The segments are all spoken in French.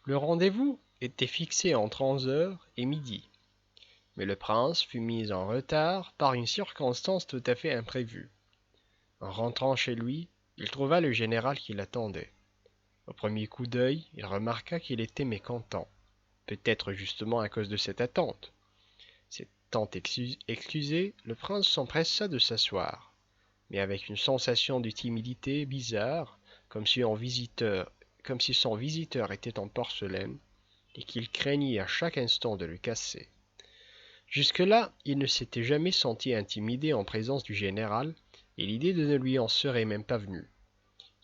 Le rendez-vous était fixé entre 11 heures et midi, mais le prince fut mis en retard par une circonstance tout à fait imprévue. En rentrant chez lui, il trouva le général qui l'attendait. Au premier coup d'œil, il remarqua qu'il était mécontent, peut-être justement à cause de cette attente. S'étant excusé, le prince s'empressa de s'asseoir, mais avec une sensation de timidité bizarre, comme si son visiteur était en porcelaine, et qu'il craignit à chaque instant de le casser. Jusque-là, il ne s'était jamais senti intimidé en présence du général, et l'idée de ne lui en serait même pas venue.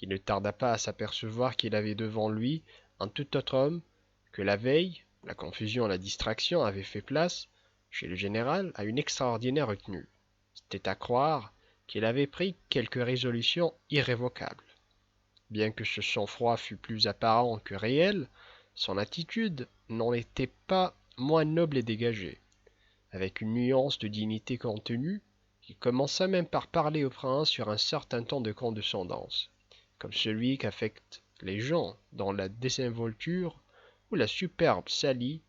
Il ne tarda pas à s'apercevoir qu'il avait devant lui un tout autre homme, que la veille, la confusion et la distraction avaient fait place, chez le général, à une extraordinaire retenue. C'était à croire qu'il avait pris quelque résolution irrévocable. Bien que ce sang-froid fût plus apparent que réel, son attitude n'en était pas moins noble et dégagée. Avec une nuance de dignité contenue, il commença même par parler au prince sur un certain ton de condescendance, comme celui qu'affectent les gens dont la désinvolture ou la superbe s'allie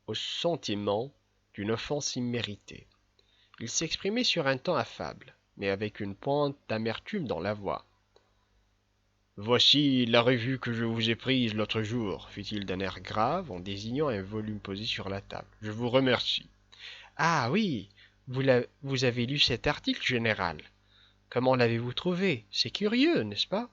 au sentiment d'une offense imméritée. Il s'exprimait sur un ton affable, mais avec une pointe d'amertume dans la voix. Voici la revue que je vous ai prise l'autre jour, fit-il d'un air grave en désignant un volume posé sur la table. Je vous remercie. Ah oui, vous avez lu cet article, général. Comment l'avez-vous trouvé? C'est curieux, n'est-ce pas?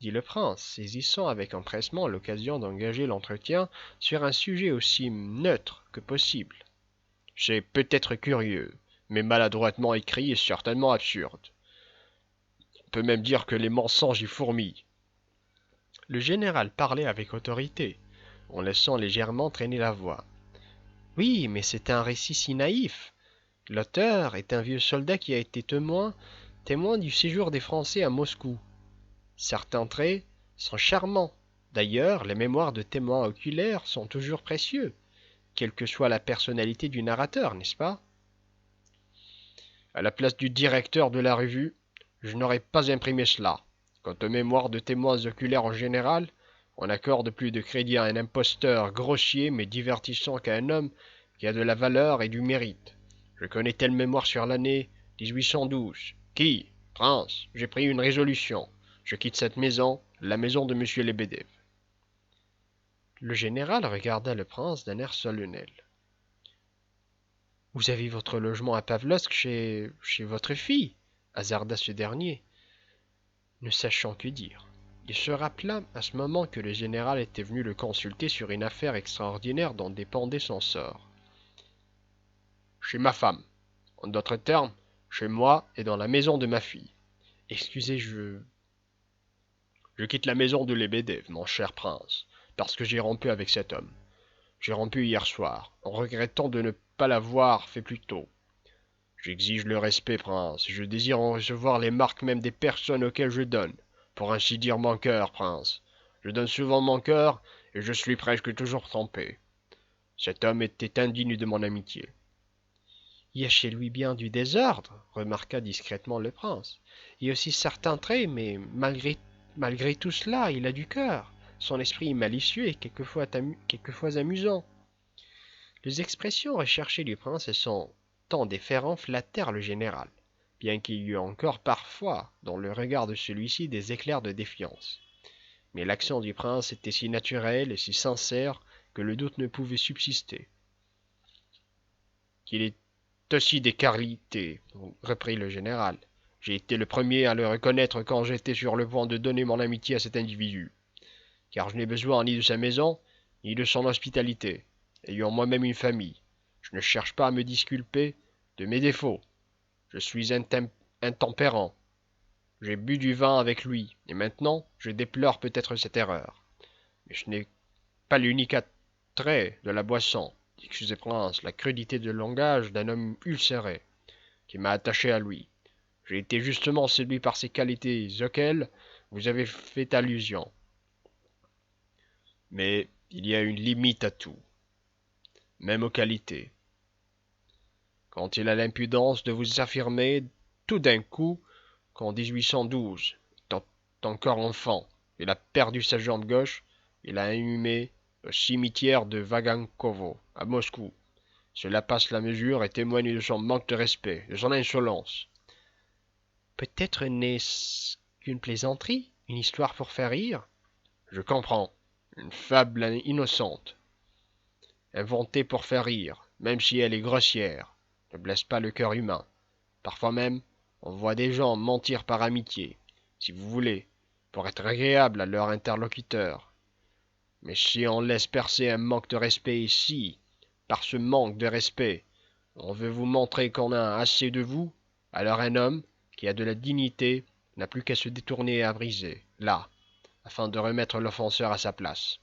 Dit le prince, saisissant avec empressement l'occasion d'engager l'entretien sur un sujet aussi neutre que possible. C'est peut-être curieux, mais maladroitement écrit et certainement absurde. On peut même dire que les mensonges y fourmillent. Le général parlait avec autorité, en laissant légèrement traîner la voix. Oui, mais c'est un récit si naïf. L'auteur est un vieux soldat qui a été témoin du séjour des Français à Moscou. Certains traits sont charmants. D'ailleurs, les mémoires de témoins oculaires sont toujours précieux, quelle que soit la personnalité du narrateur, n'est-ce pas? À la place du directeur de la revue, je n'aurais pas imprimé cela. Quant aux mémoires de témoins oculaires en général, on accorde plus de crédit à un imposteur grossier mais divertissant qu'à un homme qui a de la valeur et du mérite. Je connais telle mémoire sur l'année 1812. Qui? Prince, j'ai pris une résolution. Je quitte cette maison, la maison de monsieur Lebedev. Le général regarda le prince d'un air solennel. Vous avez votre logement à Pavlovsk chez votre fille, hasarda ce dernier, ne sachant que dire. Il se rappela à ce moment que le général était venu le consulter sur une affaire extraordinaire dont dépendait son sort. Chez ma femme. En d'autres termes, chez moi et dans la maison de ma fille. Excusez, je quitte la maison de Lebedev, mon cher prince, parce que j'ai rompu avec cet homme. J'ai rompu hier soir, en regrettant de ne pas l'avoir fait plus tôt. J'exige le respect, prince, et je désire en recevoir les marques même des personnes auxquelles je donne. Pour ainsi dire mon cœur, prince. Je donne souvent mon cœur, et je suis presque toujours trompé. Cet homme était indigne de mon amitié. Il y a chez lui bien du désordre, remarqua discrètement le prince. Il y a aussi certains traits, mais malgré tout cela, il a du cœur. Son esprit est malicieux et quelquefois amusant. Les expressions recherchées du prince et son ton déférent flattèrent le général, bien qu'il y eût encore parfois dans le regard de celui-ci des éclairs de défiance. Mais l'accent du prince était si naturel et si sincère que le doute ne pouvait subsister. Qu'il est aussi des qualités, reprit le général. J'ai été le premier à le reconnaître quand j'étais sur le point de donner mon amitié à cet individu, car je n'ai besoin ni de sa maison, ni de son hospitalité, ayant moi-même une famille. Je ne cherche pas à me disculper de mes défauts. Je suis intempérant. J'ai bu du vin avec lui, et maintenant je déplore peut-être cette erreur. Mais ce n'est pas l'unique attrait de la boisson, excusez prince, la crudité de langage d'un homme ulcéré, qui m'a attaché à lui. J'ai été justement séduit par ces qualités auxquelles vous avez fait allusion. Mais il y a une limite à tout, même aux qualités. Quand il a l'impudence de vous affirmer tout d'un coup qu'en 1812, étant encore enfant, il a perdu sa jambe gauche, il a inhumé au cimetière de Vagankovo, à Moscou. Cela passe la mesure et témoigne de son manque de respect, de son insolence. Peut-être n'est-ce qu'une plaisanterie, une histoire pour faire rire? Je comprends. Une fable innocente, inventée pour faire rire, même si elle est grossière, ne blesse pas le cœur humain. Parfois même, on voit des gens mentir par amitié, si vous voulez, pour être agréable à leur interlocuteur. Mais si on laisse percer un manque de respect ici, par ce manque de respect, on veut vous montrer qu'on a assez de vous, alors un homme qui a de la dignité n'a plus qu'à se détourner et à briser, là, afin de remettre l'offenseur à sa place.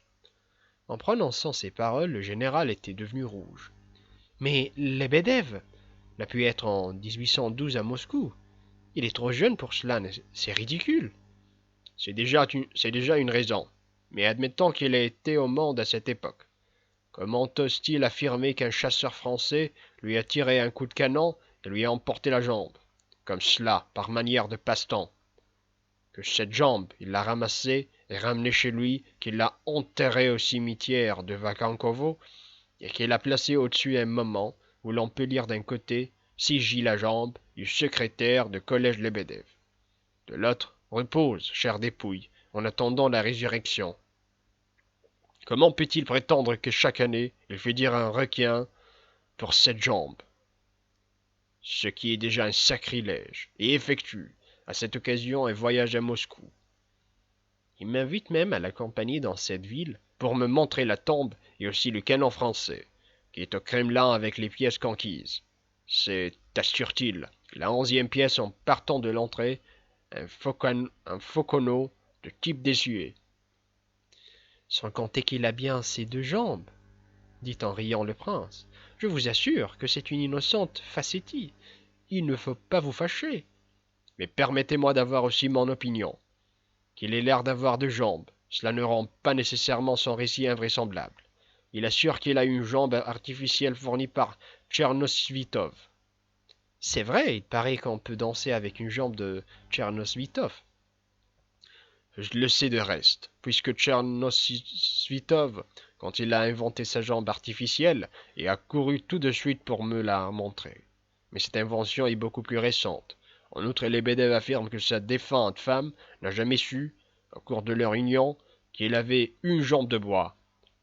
En prononçant ces paroles, le général était devenu rouge. Mais Lebedev n'a pu être en 1812 à Moscou. Il est trop jeune pour cela, c'est ridicule. C'est déjà une raison. Mais admettons qu'il ait été au monde à cette époque. Comment ose-t-il affirmer qu'un chasseur français lui a tiré un coup de canon et lui a emporté la jambe, comme cela, par manière de passe-temps? Que cette jambe, il l'a ramassée et ramenée chez lui, qu'il l'a enterrée au cimetière de Vagankovo et qu'il l'a placée au-dessus un moment où l'on peut lire d'un côté si gît la jambe du secrétaire de collège Lebedev. De l'autre, repose, chair dépouille, en attendant la résurrection. Comment peut-il prétendre que chaque année il fait dire un requiem pour cette jambe, ce qui est déjà un sacrilège, et effectue, à cette occasion, un voyage à Moscou? Il m'invite même à l'accompagner dans cette ville pour me montrer la tombe et aussi le canon français, qui est au Kremlin avec les pièces conquises. C'est, assure-t-il, la 11e pièce en partant de l'entrée, un Focono de type désuet. Sans compter qu'il a bien ses deux jambes, dit en riant le prince. Je vous assure que c'est une innocente facétie. Il ne faut pas vous fâcher. Mais permettez-moi d'avoir aussi mon opinion. Qu'il ait l'air d'avoir deux jambes, cela ne rend pas nécessairement son récit invraisemblable. Il assure qu'il a une jambe artificielle fournie par Tchernosvitov. C'est vrai, il paraît qu'on peut danser avec une jambe de Tchernosvitov. Je le sais de reste, puisque Tchernosvitov, quand il a inventé sa jambe artificielle, et a couru tout de suite pour me la montrer. Mais cette invention est beaucoup plus récente. En outre, Lebedev affirme que sa défunte femme n'a jamais su, au cours de leur union, qu'il avait une jambe de bois.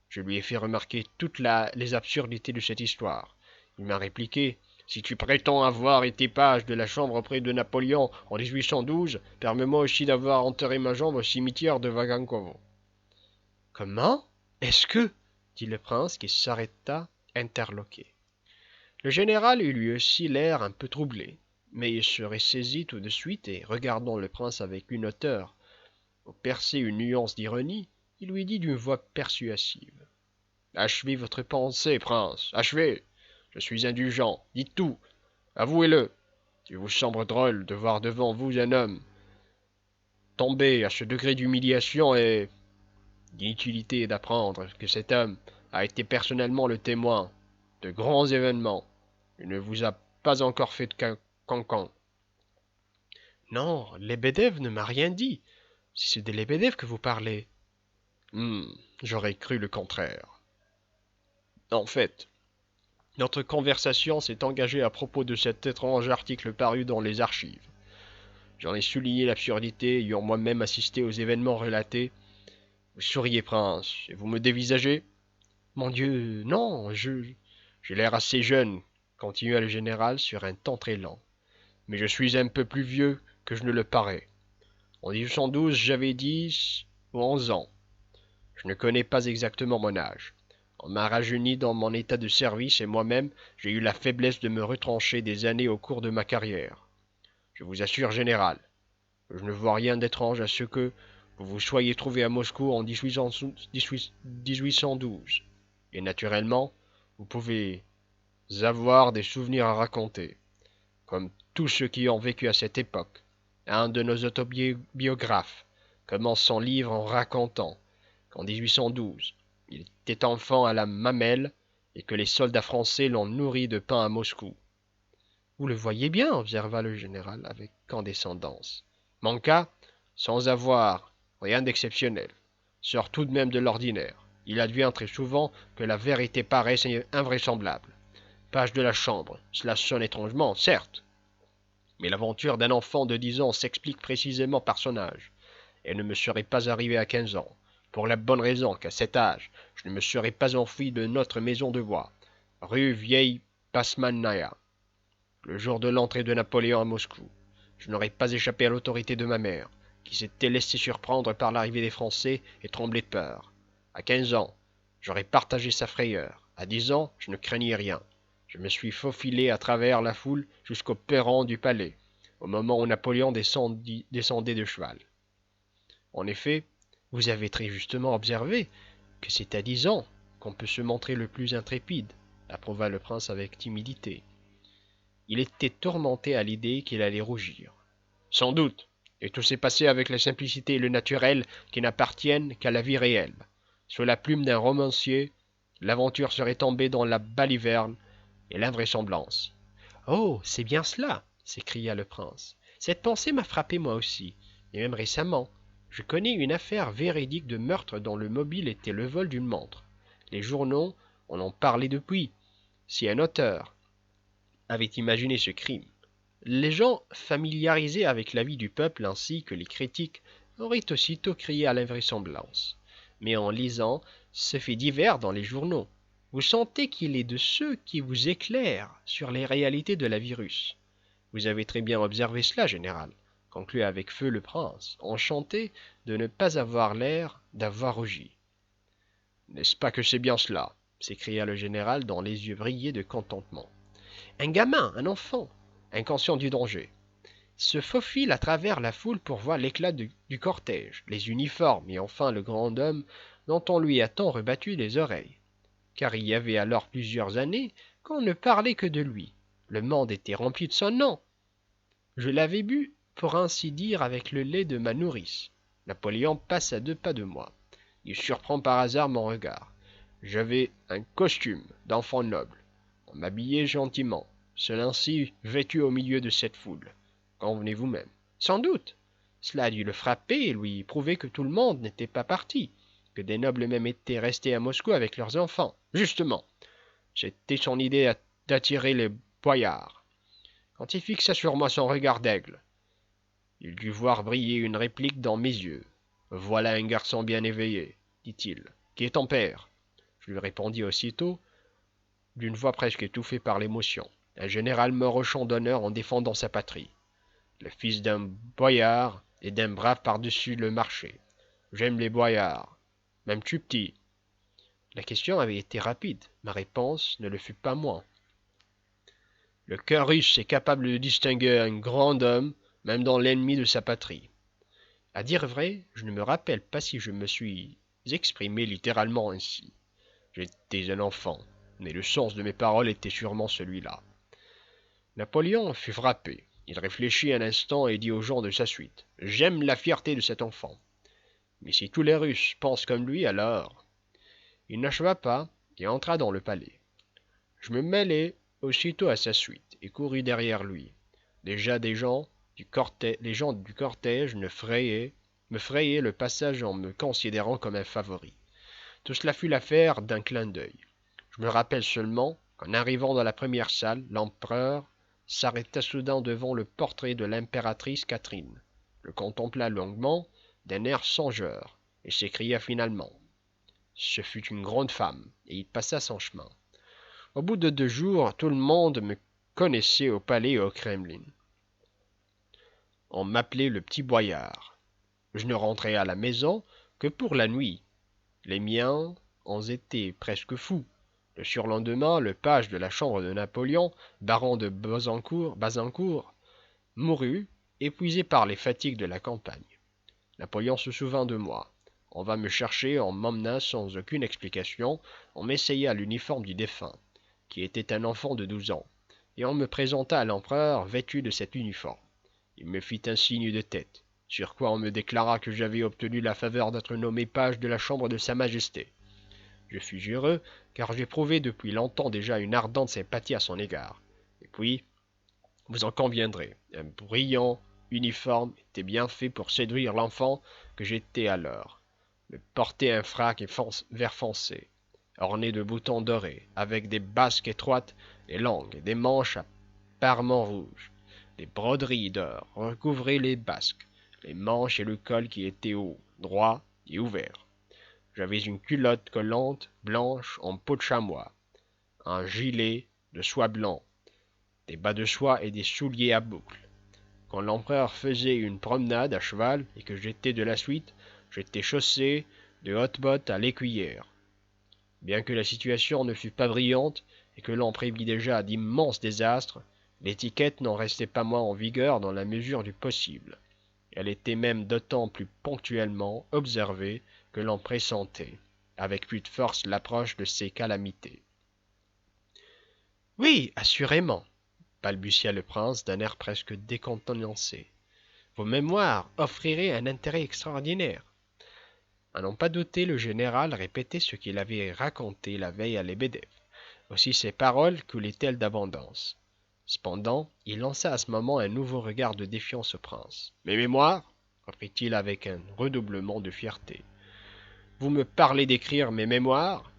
Je lui ai fait remarquer toutes les absurdités de cette histoire. Il m'a répliqué: si tu prétends avoir été page de la chambre auprès de Napoléon en 1812, permets-moi aussi d'avoir enterré ma jambe au cimetière de Vagankovo. Comment? Est-ce que? Dit le prince qui s'arrêta interloqué. Le général eut lui aussi l'air un peu troublé, mais il se ressaisit tout de suite et, regardant le prince avec une hauteur où perçait une nuance d'ironie, il lui dit d'une voix persuasive: achevez votre pensée, prince, achevez. Je suis indulgent, dites tout, avouez-le. Il vous semble drôle de voir devant vous un homme tomber à ce degré d'humiliation et d'inutilité d'apprendre que cet homme a été personnellement le témoin de grands événements. Il ne vous a pas encore fait de cancan. Non, Lebedev ne m'a rien dit. Si c'est de Lebedev que vous parlez. J'aurais cru le contraire. En fait, notre conversation s'est engagée à propos de cet étrange article paru dans les archives. J'en ai souligné l'absurdité, ayant moi-même assisté aux événements relatés. Vous souriez, prince, et vous me dévisagez? Mon Dieu, non, j'ai l'air assez jeune, continua le général sur un ton très lent. Mais je suis un peu plus vieux que je ne le parais. En 1812, j'avais 10 ou 11 ans. Je ne connais pas exactement mon âge. On m'a rajeuni dans mon état de service et moi-même, j'ai eu la faiblesse de me retrancher des années au cours de ma carrière. Je vous assure, général, que je ne vois rien d'étrange à ce que vous vous soyez trouvé à Moscou en 1812. Et naturellement, vous pouvez avoir des souvenirs à raconter, comme tous ceux qui ont vécu à cette époque. Un de nos autobiographes commence son livre en racontant qu'en 1812, il était enfant à la mamelle et que les soldats français l'ont nourri de pain à Moscou. Vous le voyez bien, observa le général avec condescendance. Mon cas, sans avoir rien d'exceptionnel. sort tout de même de l'ordinaire. Il advient très souvent que la vérité paraisse invraisemblable. Page de la chambre, cela sonne étrangement, certes, mais l'aventure d'un enfant de 10 ans s'explique précisément par son âge. Elle ne me serait pas arrivée à 15 ans, pour la bonne raison qu'à cet âge, je ne me serais pas enfui de notre maison de bois, rue Vieille Pasmanaïa, le jour de l'entrée de Napoléon à Moscou. Je n'aurais pas échappé à l'autorité de ma mère, qui s'était laissée surprendre par l'arrivée des Français et tremblait de peur. À 15 ans, j'aurais partagé sa frayeur. À 10 ans, je ne craignais rien. Je me suis faufilé à travers la foule jusqu'au perron du palais, au moment où Napoléon descendait de cheval. En effet, vous avez très justement observé que c'est à 10 ans qu'on peut se montrer le plus intrépide, approuva le prince avec timidité. Il était tourmenté à l'idée qu'il allait rougir. Sans doute, et tout s'est passé avec la simplicité et le naturel qui n'appartiennent qu'à la vie réelle. Sous la plume d'un romancier, l'aventure serait tombée dans la baliverne et l'invraisemblance. Oh, c'est bien cela, s'écria le prince. Cette pensée m'a frappé moi aussi, et même récemment. Je connais une affaire véridique de meurtre dont le mobile était le vol d'une montre. Les journaux en ont parlé depuis. Si un auteur avait imaginé ce crime, les gens familiarisés avec la vie du peuple ainsi que les critiques auraient aussitôt crié à l'invraisemblance. Mais en lisant ce fait divers dans les journaux, vous sentez qu'il est de ceux qui vous éclairent sur les réalités de la vie russe. Vous avez très bien observé cela, général, conclut avec feu le prince, enchanté de ne pas avoir l'air d'avoir rougi. N'est-ce pas que c'est bien cela? S'écria le général dont les yeux brillaient de contentement. Un gamin, un enfant, inconscient du danger, se faufile à travers la foule pour voir l'éclat du cortège, les uniformes et enfin le grand homme dont on lui a tant rebattu les oreilles. Car il y avait alors plusieurs années qu'on ne parlait que de lui. Le monde était rempli de son nom. Je l'avais bu, pour ainsi dire, avec le lait de ma nourrice. Napoléon passe à 2 pas de moi. Il surprend par hasard mon regard. J'avais un costume d'enfant noble. On m'habillait gentiment, seul ainsi vêtu au milieu de cette foule. Convenez vous-même. Sans doute. Cela a dû le frapper et lui prouver que tout le monde n'était pas parti, que des nobles même étaient restés à Moscou avec leurs enfants. Justement, c'était son idée d'attirer les boyards. Quand il fixa sur moi son regard d'aigle, il dut voir briller une réplique dans mes yeux. Voilà un garçon bien éveillé, dit-il. Qui est ton père? Je lui répondis aussitôt, d'une voix presque étouffée par l'émotion. Un général mort au champ d'honneur en défendant sa patrie. Le fils d'un boyard et d'un brave par-dessus le marché. J'aime les boyards. M'aimes-tu petit? La question avait été rapide. Ma réponse ne le fut pas moins. Le cœur russe est capable de distinguer un grand homme, même dans l'ennemi de sa patrie. À dire vrai, je ne me rappelle pas si je me suis exprimé littéralement ainsi. J'étais un enfant, mais le sens de mes paroles était sûrement celui-là. Napoléon fut frappé. Il réfléchit un instant et dit aux gens de sa suite. « J'aime la fierté de cet enfant. Mais si tous les Russes pensent comme lui, alors... » Il n'acheva pas et entra dans le palais. Je me mêlai aussitôt à sa suite et courus derrière lui. Déjà les gens du cortège me frayaient le passage en me considérant comme un favori. Tout cela fut l'affaire d'un clin d'œil. Je me rappelle seulement qu'en arrivant dans la première salle, l'empereur s'arrêta soudain devant le portrait de l'impératrice Catherine, le contempla longuement, d'un air songeur, et s'écria finalement. Ce fut une grande femme, et il passa son chemin. Au bout de 2 jours, tout le monde me connaissait au palais et au Kremlin. On m'appelait le petit boyard. Je ne rentrais à la maison que pour la nuit. Les miens en étaient presque fous. Le surlendemain, le page de la chambre de Napoléon, baron de Bazancourt, mourut, épuisé par les fatigues de la campagne. Napoléon se souvint de moi. On vint me chercher, on m'emmena sans aucune explication, on m'essaya l'uniforme du défunt, qui était un enfant de 12 ans, et on me présenta à l'empereur vêtu de cet uniforme. Il me fit un signe de tête, sur quoi on me déclara que j'avais obtenu la faveur d'être nommé page de la chambre de Sa Majesté. Je fus heureux, car j'éprouvais depuis longtemps déjà une ardente sympathie à son égard. Et puis, vous en conviendrez, un brillant uniforme était bien fait pour séduire l'enfant que j'étais alors. me portait un frac et vert foncé, orné de boutons dorés, avec des basques étroites et longues, et des manches à parements rouges. Des broderies d'or recouvraient les basques, les manches et le col qui étaient hauts, droits et ouverts. J'avais une culotte collante blanche en peau de chamois, un gilet de soie blanc, des bas de soie et des souliers à boucles. Quand l'empereur faisait une promenade à cheval et que j'étais de la suite, j'étais chaussé de hautes bottes à l'écuyère. Bien que la situation ne fût pas brillante et que l'on prévit déjà d'immenses désastres, l'étiquette n'en restait pas moins en vigueur dans la mesure du possible. Elle était même d'autant plus ponctuellement observée que l'on pressentait, avec plus de force, l'approche de ces calamités. Oui, assurément, balbutia le prince d'un air presque décontenancé. Vos mémoires offriraient un intérêt extraordinaire. À n'en pas douter, le général répétait ce qu'il avait raconté la veille à Lebedev. Aussi ses paroles coulaient-elles d'abondance. Cependant, il lança à ce moment un nouveau regard de défiance au prince. Mes mémoires reprit-il avec un redoublement de fierté. Vous me parlez d'écrire mes mémoires?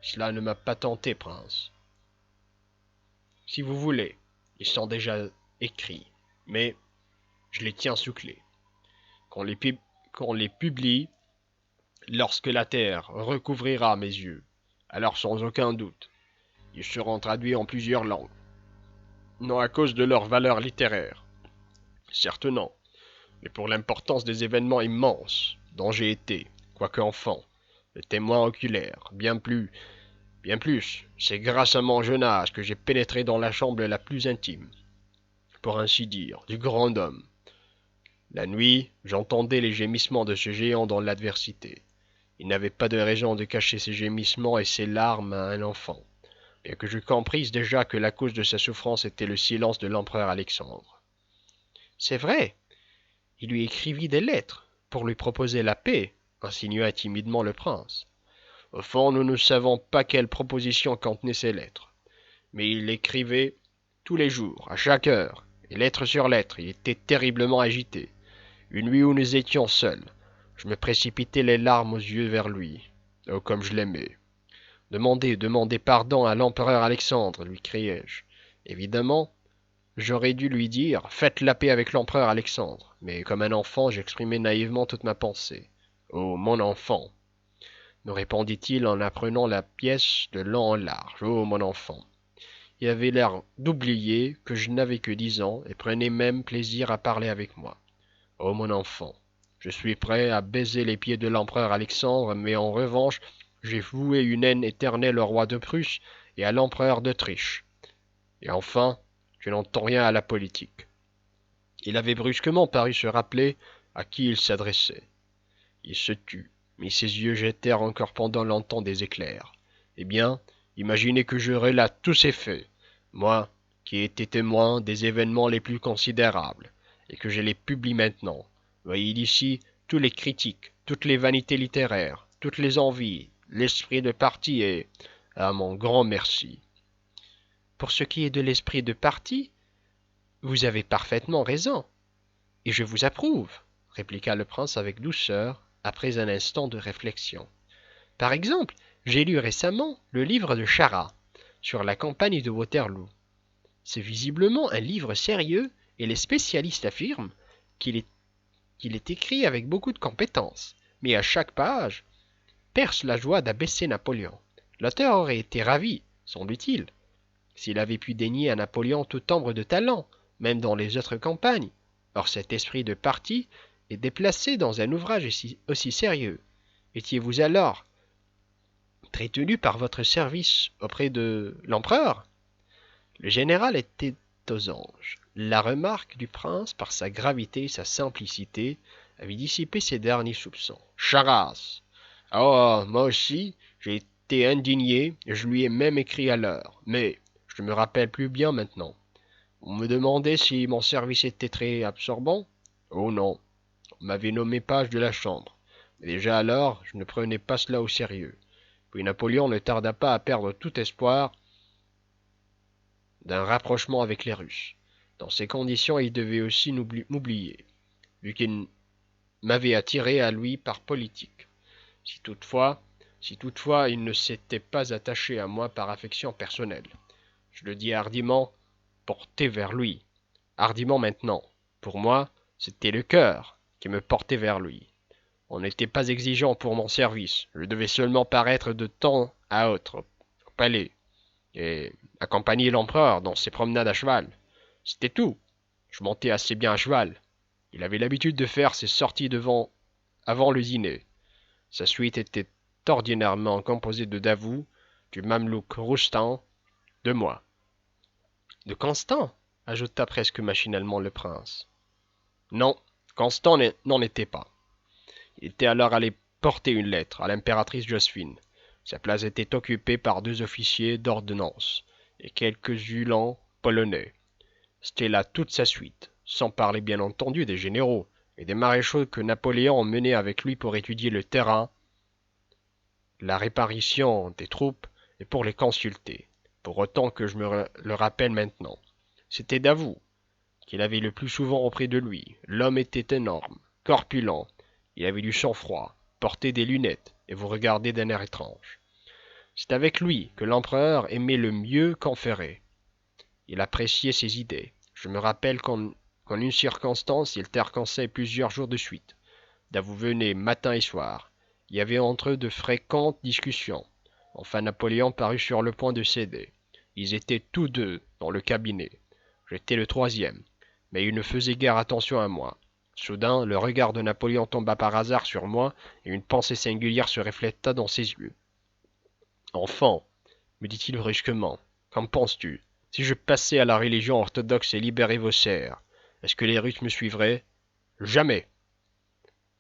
Cela ne m'a pas tenté, prince. Si vous voulez, ils sont déjà écrits, mais je les tiens sous clé. Qu'on les publie lorsque la terre recouvrira mes yeux, alors sans aucun doute, ils seront traduits en plusieurs langues. Non à cause de leur valeur littéraire, certes non, mais pour l'importance des événements immenses dont j'ai été, quoique enfant, le témoin oculaire, bien plus, c'est grâce à mon jeune âge que j'ai pénétré dans la chambre la plus intime, pour ainsi dire, du grand homme. La nuit, j'entendais les gémissements de ce géant dans l'adversité. Il n'avait pas de raison de cacher ses gémissements et ses larmes à un enfant, bien que je comprisse déjà que la cause de sa souffrance était le silence de l'empereur Alexandre. C'est vrai, il lui écrivit des lettres pour lui proposer la paix, insinua timidement le prince. Au fond, nous ne savons pas quelle proposition contenaient ces lettres, mais il écrivait tous les jours, à chaque heure, et lettre sur lettre, il était terriblement agité. Une nuit où nous étions seuls, je me précipitai les larmes aux yeux vers lui. Oh, comme je l'aimais. Demandez pardon à l'empereur Alexandre, lui criai-je. Évidemment, j'aurais dû lui dire « Faites la paix avec l'empereur Alexandre », mais comme un enfant, j'exprimai naïvement toute ma pensée. « Oh, mon enfant !» me répondit-il en apprenant la pièce de long en large. « Oh, mon enfant !» Il avait l'air d'oublier que je n'avais que 10 ans et prenait même plaisir à parler avec moi. « Oh, mon enfant ! Je suis prêt à baiser les pieds de l'empereur Alexandre, mais en revanche, j'ai voué une haine éternelle au roi de Prusse et à l'empereur d'Autriche. Et enfin, je n'entends rien à la politique. » Il avait brusquement paru se rappeler à qui il s'adressait. Il se tut, mais ses yeux jetèrent encore pendant longtemps des éclairs. Eh bien, imaginez que je relate tous ces faits, moi, qui ai été témoin des événements les plus considérables, et que je les publie maintenant. Voyez ici tous les critiques, toutes les vanités littéraires, toutes les envies, l'esprit de parti et, à mon grand merci. Pour ce qui est de l'esprit de parti, vous avez parfaitement raison, et je vous approuve, répliqua le prince avec douceur, après un instant de réflexion. Par exemple, j'ai lu récemment le livre de Charat sur la campagne de Waterloo. C'est visiblement un livre sérieux et les spécialistes affirment qu'il est écrit avec beaucoup de compétence, mais à chaque page perce la joie d'abaisser Napoléon. L'auteur aurait été ravi, semble-t-il, s'il avait pu dénier à Napoléon tout ombre de talent, même dans les autres campagnes. Or cet esprit de parti est déplacé dans un ouvrage aussi sérieux. Étiez-vous alors très tenu par votre service auprès de l'empereur? Le général était aux anges. La remarque du prince, par sa gravité et sa simplicité, avait dissipé ses derniers soupçons. Charras! Oh, moi aussi, j'ai été indigné et je lui ai même écrit à l'heure. Mais je ne me rappelle plus bien maintenant. On me demandait si mon service était très absorbant. Oh non, on m'avait nommé page de la chambre. Mais déjà alors, je ne prenais pas cela au sérieux. Puis Napoléon ne tarda pas à perdre tout espoir d'un rapprochement avec les Russes. Dans ces conditions, il devait aussi m'oublier, vu qu'il m'avait attiré à lui par politique. Si toutefois il ne s'était pas attaché à moi par affection personnelle. Je le dis hardiment, porté vers lui. Hardiment maintenant. Pour moi, c'était le cœur qui me portait vers lui. On n'était pas exigeant pour mon service. Je devais seulement paraître de temps à autre au palais et accompagner l'empereur dans ses promenades à cheval. C'était tout. Je montais assez bien à cheval. Il avait l'habitude de faire ses sorties avant le dîner. Sa suite était ordinairement composée de Davout, du mamelouk Roustan, de moi. De Constant, ajouta presque machinalement le prince. Non, Constant n'en était pas. Il était alors allé porter une lettre à l'impératrice Joséphine. Sa place était occupée par 2 officiers d'ordonnance et quelques uhlans polonais. C'était là toute sa suite, sans parler bien entendu des généraux et des maréchaux que Napoléon emmenait avec lui pour étudier le terrain, la répartition des troupes et pour les consulter. Pour autant que je me le rappelle maintenant. C'était Davout qu'il avait le plus souvent auprès de lui. L'homme était énorme, corpulent, il avait du sang-froid, portait des lunettes et vous regardait d'un air étrange. C'est avec lui que l'empereur aimait le mieux conférer. Il appréciait ses idées. Je me rappelle qu'en une circonstance, ils tinrent conseil plusieurs jours de suite. Davout venait matin et soir. Il y avait entre eux de fréquentes discussions. Enfin Napoléon parut sur le point de céder. Ils étaient tous 2 dans le cabinet. J'étais le 3e, mais il ne faisait guère attention à moi. Soudain, le regard de Napoléon tomba par hasard sur moi, et une pensée singulière se refléta dans ses yeux. Enfant, me dit-il brusquement, qu'en penses-tu? Si je passais à la religion orthodoxe et libérais vos serfs, est-ce que les Russes me suivraient? Jamais!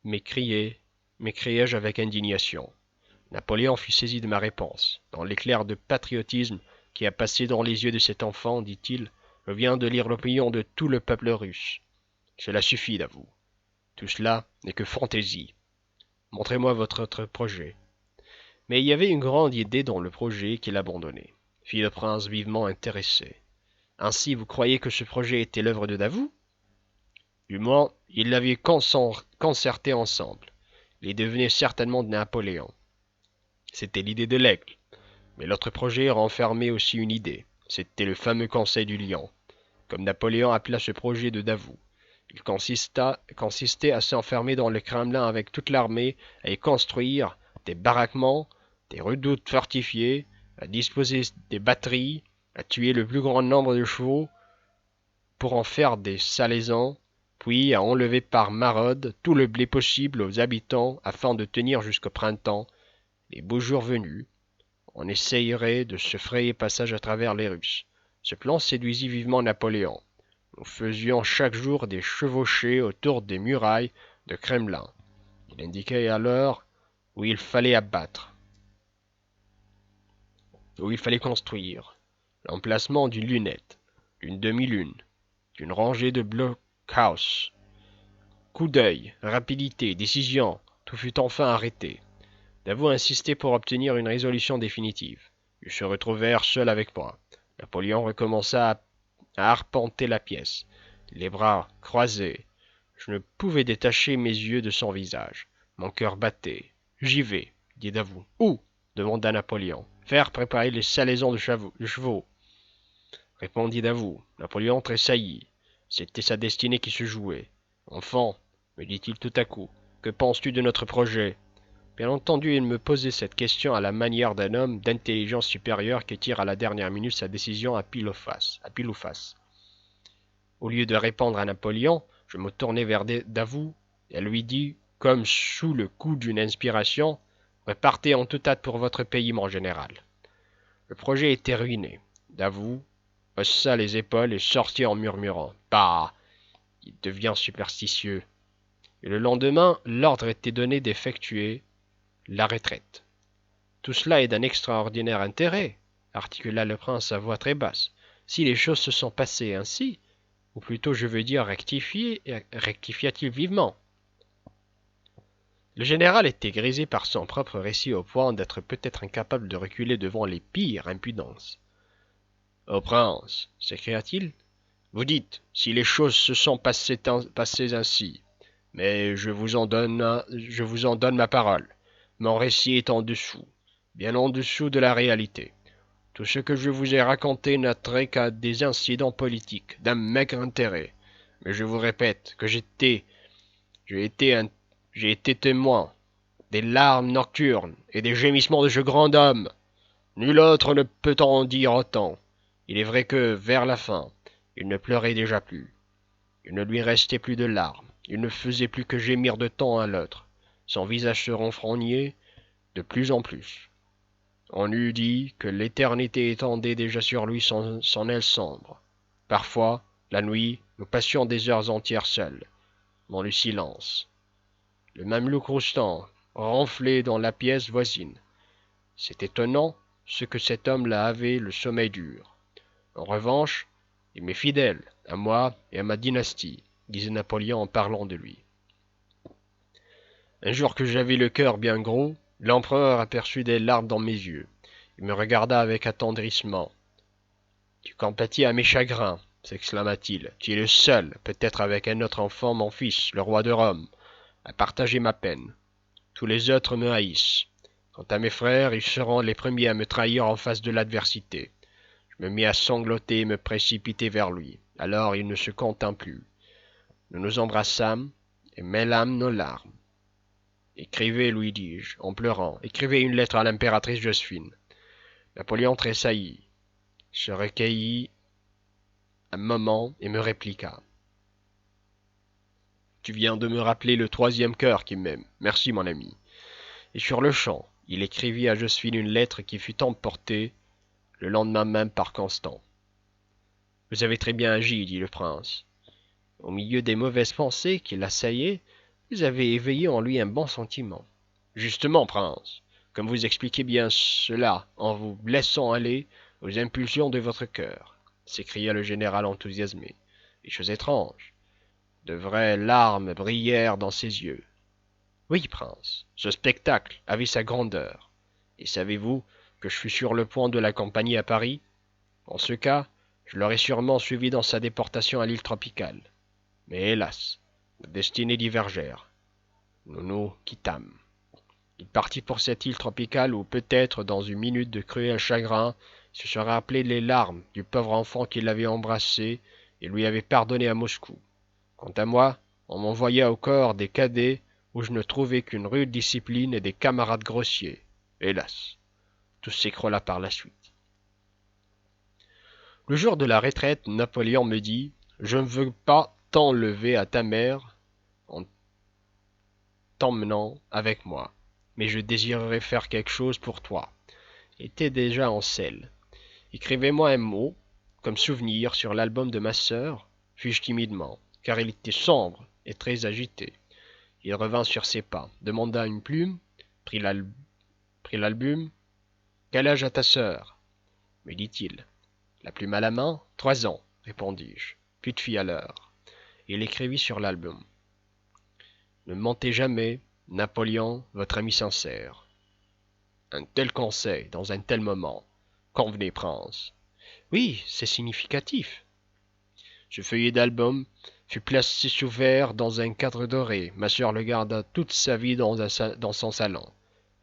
M'écriai-je avec indignation. Napoléon fut saisi de ma réponse. Dans l'éclair de patriotisme qui a passé dans les yeux de cet enfant, dit-il, je viens de lire l'opinion de tout le peuple russe. Cela suffit, Davout. Tout cela n'est que fantaisie. Montrez-moi votre projet. Mais il y avait une grande idée dans le projet qu'il abandonnait, fit le prince vivement intéressé. Ainsi, vous croyez que ce projet était l'œuvre de Davout? Du moins, ils l'avaient concerté ensemble. Il devenait certainement de Napoléon. C'était l'idée de l'aigle. Mais l'autre projet renfermait aussi une idée. C'était le fameux Conseil du Lion, comme Napoléon appela ce projet de Davout. Il consistait à s'enfermer dans le Kremlin avec toute l'armée, à y construire des baraquements, des redoutes fortifiées, à disposer des batteries, à tuer le plus grand nombre de chevaux pour en faire des salaisans, puis à enlever par maraude tout le blé possible aux habitants afin de tenir jusqu'au printemps. Les beaux jours venus, on essayerait de se frayer passage à travers les Russes. Ce plan séduisit vivement Napoléon. Nous faisions chaque jour des chevauchées autour des murailles de Kremlin. Il indiquait alors où il fallait abattre, où il fallait construire, l'emplacement d'une lunette, d'une demi-lune, d'une rangée de blockhaus. Coup d'œil, rapidité, décision, tout fut enfin arrêté. Davout insistait pour obtenir une résolution définitive. Ils se retrouvèrent seuls avec moi. Napoléon recommença à arpenter la pièce, les bras croisés. Je ne pouvais détacher mes yeux de son visage. Mon cœur battait. J'y vais, dit Davout. Où? Demanda Napoléon. Faire préparer les salaisons de chevaux, répondit Davout. Napoléon tressaillit. C'était sa destinée qui se jouait. Enfant, me dit-il tout à coup, que penses-tu de notre projet? Bien entendu, il me posait cette question à la manière d'un homme d'intelligence supérieure qui tire à la dernière minute sa décision à pile ou face. Au lieu de répondre à Napoléon, je me tournai vers Davout et lui dis, comme sous le coup d'une inspiration, repartez en toute hâte pour votre pays, mon général. Le projet était ruiné. Davout haussa les épaules et sortit en murmurant. Bah, il devient superstitieux. Et le lendemain, l'ordre était donné d'effectuer la retraite. Tout cela est d'un extraordinaire intérêt, articula le prince à voix très basse. Si les choses se sont passées ainsi, ou plutôt je veux dire rectifia-t-il vivement. Le général était grisé par son propre récit au point d'être peut-être incapable de reculer devant les pires impudences. Ô prince, s'écria-t-il, vous dites, si les choses se sont passées ainsi, mais je vous en donne ma parole. Mon récit est en dessous, bien en dessous de la réalité. Tout ce que je vous ai raconté n'a trait qu'à des incidents politiques, d'un maigre intérêt. Mais je vous répète que j'ai été un, j'ai été témoin des larmes nocturnes et des gémissements de ce grand homme. Nul autre ne peut en dire autant. Il est vrai que, vers la fin, il ne pleurait déjà plus. Il ne lui restait plus de larmes. Il ne faisait plus que gémir de temps à l'autre. Son visage se renfrognait de plus en plus. On eût dit que l'éternité étendait déjà sur lui son aile sombre. Parfois, la nuit, nous passions des heures entières seuls, dans le silence. Le mamelouk Roustan ronflait dans la pièce voisine. C'est étonnant ce que cet homme-là avait le sommeil dur. En revanche, il m'est fidèle, à moi et à ma dynastie, disait Napoléon en parlant de lui. Un jour que j'avais le cœur bien gros, l'empereur aperçut des larmes dans mes yeux. Il me regarda avec attendrissement. Tu compatis à mes chagrins, s'exclama-t-il. Tu es le seul, peut-être avec un autre enfant, mon fils, le roi de Rome, à partager ma peine. Tous les autres me haïssent. Quant à mes frères, ils seront les premiers à me trahir en face de l'adversité. Je me mis à sangloter et me précipiter vers lui. Alors il ne se contint plus. Nous nous embrassâmes et mêlâmes nos larmes. Écrivez, lui dis-je, en pleurant, écrivez une lettre à l'impératrice Joséphine. Napoléon tressaillit, se recueillit un moment et me répliqua. Tu viens de me rappeler le troisième cœur qui m'aime. Merci, mon ami. Et sur-le-champ, il écrivit à Joséphine une lettre qui fut emportée le lendemain même par Constant. Vous avez très bien agi, dit le prince. Au milieu des mauvaises pensées qui l'assaillaient, vous avez éveillé en lui un bon sentiment. Justement, prince, comme vous expliquez bien cela en vous laissant aller aux impulsions de votre cœur, s'écria le général enthousiasmé. Et chose étrange, de vraies larmes brillèrent dans ses yeux. Oui, prince, ce spectacle avait sa grandeur. Et savez-vous que je fus sur le point de l'accompagner à Paris? En ce cas, je l'aurais sûrement suivi dans sa déportation à l'île tropicale. Mais hélas, nos destinées divergèrent. Nous nous quittâmes. Il partit pour cette île tropicale où peut-être, dans une minute de cruel chagrin, il se serait rappelé les larmes du pauvre enfant qui l'avait embrassé et lui avait pardonné à Moscou. Quant à moi, on m'envoya au corps des cadets où je ne trouvais qu'une rude discipline et des camarades grossiers. Hélas, tout s'écroula par la suite. Le jour de la retraite, Napoléon me dit « Je ne veux pas t'enlever à ta mère en t'emmenant avec moi, mais je désirerais faire quelque chose pour toi. » Il était déjà en selle. Écrivez-moi un mot, comme souvenir, sur l'album de ma sœur, fis-je timidement, car il était sombre et très agité. Il revint sur ses pas, demanda une plume, prit l'album. Quel âge a ta sœur? Me dit-il. La plume à la main, 3 ans, répondis-je. Plus de fille à l'heure. Et il écrivit sur l'album. Ne mentez jamais, Napoléon, votre ami sincère. Un tel conseil, dans un tel moment. Convenez, prince. Oui, c'est significatif. Ce feuillet d'album fut placé sous verre dans un cadre doré. Ma sœur le garda toute sa vie dans son salon,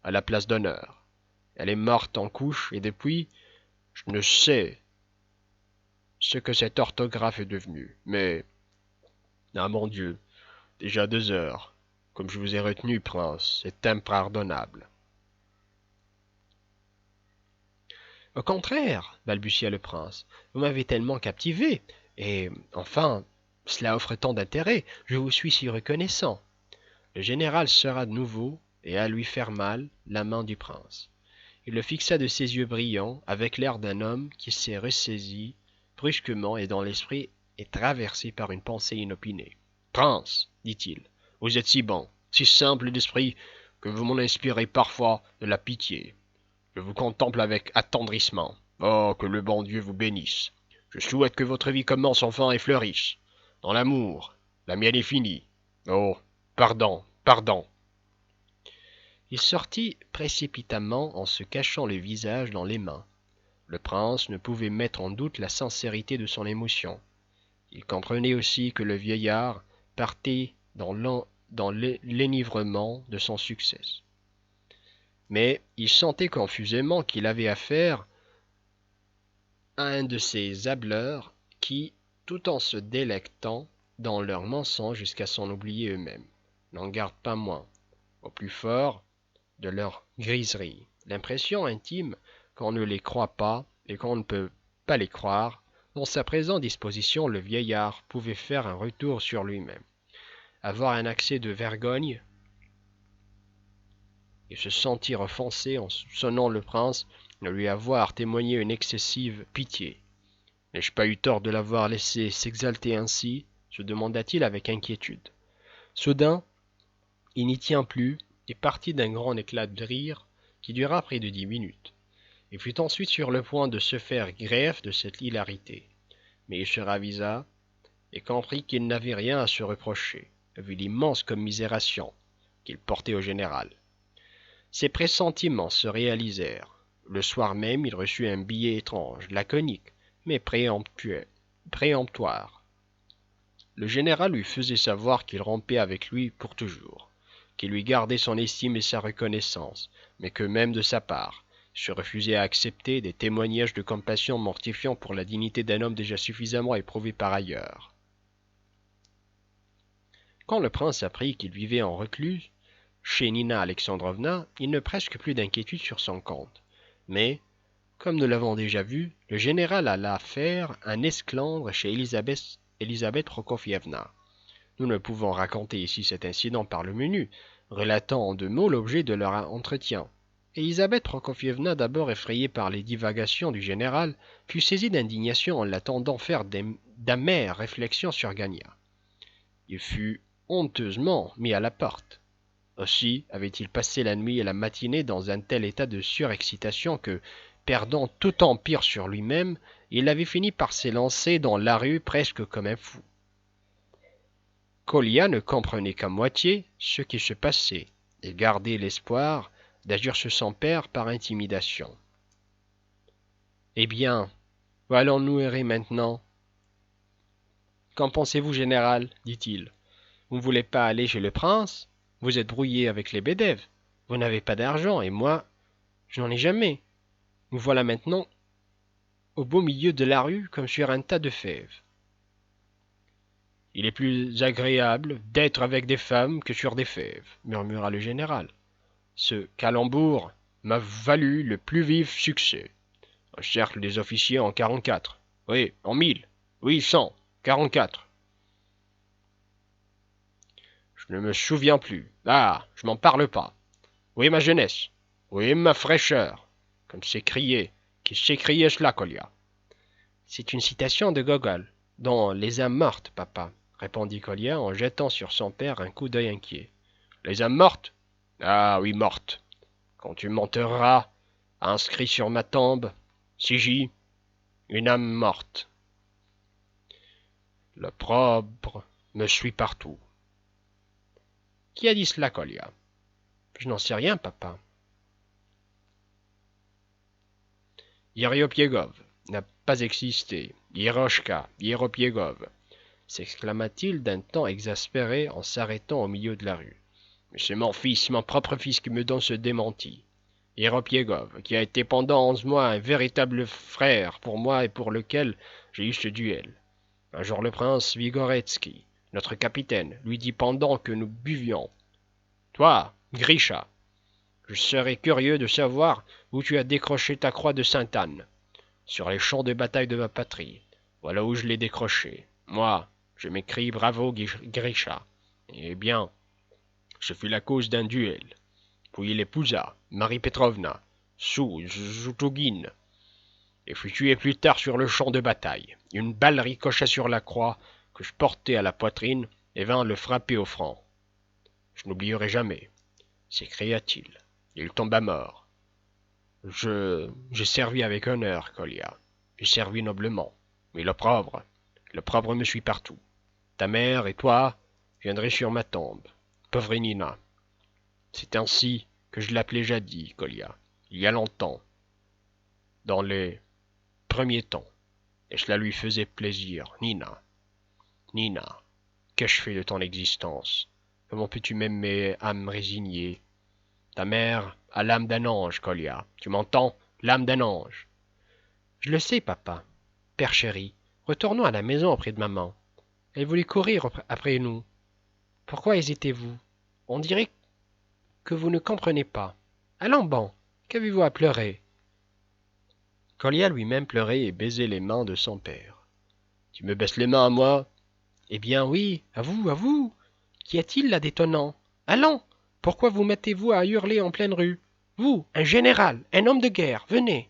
à la place d'honneur. Elle est morte en couche et depuis, je ne sais ce que cette orthographe est devenue. Mais, ah mon Dieu, déjà 2 heures. Comme je vous ai retenu, prince, c'est impardonnable. Au contraire, balbutia le prince, vous m'avez tellement captivé, et, enfin, cela offre tant d'intérêt, je vous suis si reconnaissant. Le général serra de nouveau, et à lui faire mal, la main du prince. Il le fixa de ses yeux brillants, avec l'air d'un homme qui s'est ressaisi brusquement et dont l'esprit est traversé par une pensée inopinée. Prince, dit-il, vous êtes si bon, si simple d'esprit, que vous m'en inspirez parfois de la pitié. Je vous contemple avec attendrissement. Oh, que le bon Dieu vous bénisse. Je souhaite que votre vie commence enfin et fleurisse. Dans l'amour, la mienne est finie. Oh, pardon, pardon. Il sortit précipitamment en se cachant le visage dans les mains. Le prince ne pouvait mettre en doute la sincérité de son émotion. Il comprenait aussi que le vieillard partait dans l'énivrement de son succès. mais il sentait confusément qu'il avait affaire à un de ces hâbleurs qui, tout en se délectant dans leurs mensonges jusqu'à s'en oublier eux-mêmes, n'en gardent pas moins, au plus fort de leur griserie, l'impression intime qu'on ne les croit pas et qu'on ne peut pas les croire. Dans sa présente disposition, le vieillard pouvait faire un retour sur lui-même, avoir un accès de vergogne et se sentir offensé en soupçonnant le prince de lui avoir témoigné une excessive pitié. N'ai-je pas eu tort de l'avoir laissé s'exalter ainsi? Se demanda-t-il avec inquiétude. Soudain, il n'y tient plus et partit d'un grand éclat de rire qui dura près de 10 minutes, et fut ensuite sur le point de se faire greffe de cette hilarité. Mais il se ravisa et comprit qu'il n'avait rien à se reprocher, vu l'immense commisération qu'il portait au général. Ses pressentiments se réalisèrent. Le soir même, il reçut un billet étrange, laconique, mais préemptoire. Le général lui faisait savoir qu'il rompait avec lui pour toujours, qu'il lui gardait son estime et sa reconnaissance, mais que même de sa part, il se refusait à accepter des témoignages de compassion mortifiants pour la dignité d'un homme déjà suffisamment éprouvé par ailleurs. Quand le prince apprit qu'il vivait en reclus chez Nina Alexandrovna, il n'eut presque plus d'inquiétude sur son compte. Mais, comme nous l'avons déjà vu, le général alla faire un esclandre chez Elisabeth Prokofievna. Nous ne pouvons raconter ici cet incident par le menu, relatant en 2 mots l'objet de leur entretien. Elisabeth Prokofievna, d'abord effrayée par les divagations du général, fut saisie d'indignation en l'attendant faire d'amères réflexions sur Gania. Il fut honteusement mis à la porte. Aussi avait-il passé la nuit et la matinée dans un tel état de surexcitation que, perdant tout empire sur lui-même, il avait fini par s'élancer dans la rue presque comme un fou. Kolya ne comprenait qu'à moitié ce qui se passait et gardait l'espoir d'agir sur son père par intimidation. « Eh bien, où allons-nous errer maintenant ?»« Qu'en pensez-vous, général ?» dit-il. « Vous ne voulez pas aller chez le prince ? Vous êtes brouillé avec les bédèves. Vous n'avez pas d'argent, et moi, je n'en ai jamais. Nous voilà maintenant au beau milieu de la rue comme sur un tas de fèves. »« Il est plus agréable d'être avec des femmes que sur des fèves, » murmura le général. « Ce calembour m'a valu le plus vif succès. Un cercle des officiers en 44. Oui, en 1000. Oui, 100. 44. Je ne me souviens plus. Ah, je m'en parle pas. Oui, ma jeunesse. Oui, ma fraîcheur. Qui s'écriait cela, Kolya. C'est une citation de Gogol, dont Les âmes mortes, papa, répondit Kolya en jetant sur son père un coup d'œil inquiet. Les âmes mortes? Ah oui, mortes. Quand tu m'enterreras, inscrit sur ma tombe, Sigi, une âme morte. L'opprobre me suit partout. Qui a dit cela, Kolya? Je n'en sais rien, papa. Hieropiégov n'a pas existé. Hieropiégov, s'exclama-t-il d'un ton exaspéré en s'arrêtant au milieu de la rue. Mais c'est mon propre fils qui me donne ce démenti. Hieropiégov, qui a été pendant 11 mois un véritable frère pour moi et pour lequel j'ai eu ce duel. Un jour le prince Vigoretsky, notre capitaine, lui dit pendant que nous buvions. Toi, Grisha, je serais curieux de savoir où tu as décroché ta croix de Sainte-Anne. Sur les champs de bataille de ma patrie. Voilà où je l'ai décroché. Moi, je m'écris bravo Grisha. Eh bien, ce fut la cause d'un duel. Puis il épousa Marie Petrovna, sous Zoutougine, et fut tué plus tard sur le champ de bataille. Une balle ricocha sur la croix que je portais à la poitrine et vint le frapper au front. Je n'oublierai jamais, s'écria-t-il. Il tomba mort. J'ai servi avec honneur, Kolya. J'ai servi noblement. Mais l'opprobre me suit partout. Ta mère et toi viendrez sur ma tombe. Pauvre Nina. C'est ainsi que je l'appelais jadis, Kolya, il y a longtemps, dans les premiers temps, et cela lui faisait plaisir. Nina, qu'ai-je fait de ton existence? Comment peux-tu m'aimer, âme résignée? Ta mère a l'âme d'un ange, Kolya. Tu m'entends? L'âme d'un ange. Je le sais, papa. Père chéri, retournons à la maison auprès de maman. Elle voulait courir après nous. Pourquoi hésitez-vous? On dirait que vous ne comprenez pas. Allons bon, qu'avez-vous à pleurer? Kolya lui-même pleurait et baisait les mains de son père. Tu me baisses les mains à moi? Eh bien oui, à vous, à vous. Qu'y a-t-il là d'étonnant? Allons, pourquoi vous mettez-vous à hurler en pleine rue? Vous, un général, un homme de guerre, venez.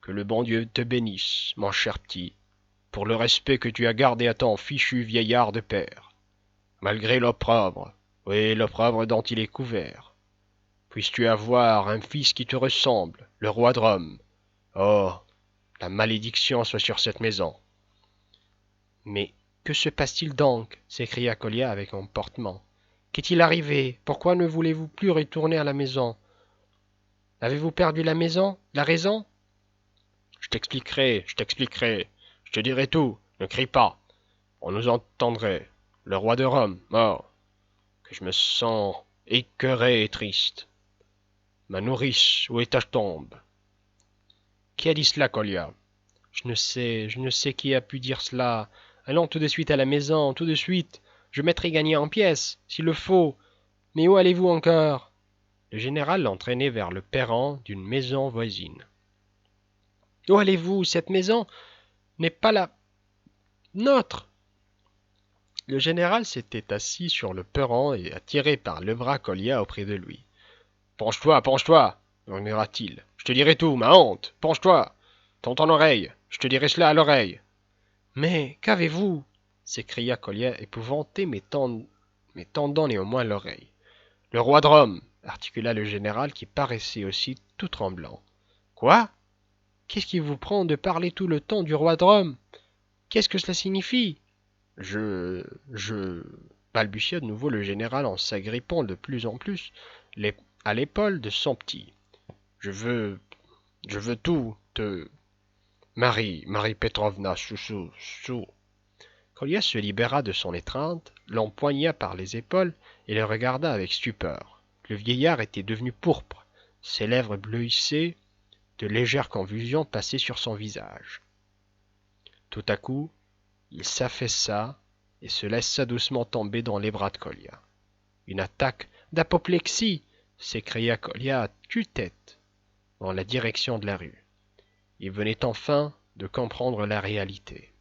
Que le bon Dieu te bénisse, mon cher petit, pour le respect que tu as gardé à ton fichu vieillard de père. Malgré l'opprobre, oui, l'opprobre dont il est couvert. Puisses-tu avoir un fils qui te ressemble, le roi de Rome. Oh, la malédiction soit sur cette maison. Mais que se passe-t-il donc? S'écria Kolya avec emportement. Qu'est-il arrivé? Pourquoi ne voulez-vous plus retourner à la maison? Avez-vous perdu la maison? La raison? Je t'expliquerai, je te dirai tout, ne crie pas, on nous entendrait. Le roi de Rome, mort, que je me sens écœuré et triste. Ma nourrice, où est ta tombe? Qui a dit cela, Kolya? Je ne sais qui a pu dire cela. Allons tout de suite à la maison, tout de suite. Je mettrai Gagné en pièces, s'il le faut. Mais où allez-vous encore? Le général l'entraînait vers le perron d'une maison voisine. Où allez-vous? Cette maison n'est pas la nôtre. Le général s'était assis sur le perron et attiré par le bras Kolya auprès de lui. Penche-toi, murmura-t-il. Je te dirai tout, ma honte. Penche-toi. Tends ton oreille. Je te dirai cela à l'oreille. Mais qu'avez-vous? S'écria Kolya épouvanté mais tendant néanmoins l'oreille. Le roi de Rome, articula le général qui paraissait aussi tout tremblant. Quoi? Qu'est-ce qui vous prend de parler tout le temps du roi de Rome? Qu'est-ce que cela signifie? Je balbutia de nouveau le général en s'agrippant de plus en plus à l'épaule de son petit. Je veux tout te... Marie Petrovna, chou. Kolya se libéra de son étreinte, l'empoigna par les épaules et le regarda avec stupeur. Le vieillard était devenu pourpre, ses lèvres bleuissaient, de légères convulsions passaient sur son visage. Tout à coup, il s'affaissa et se laissa doucement tomber dans les bras de Kolya. Une attaque d'apoplexie, s'écria Kolya à tue-tête dans la direction de la rue. Il venait enfin de comprendre la réalité.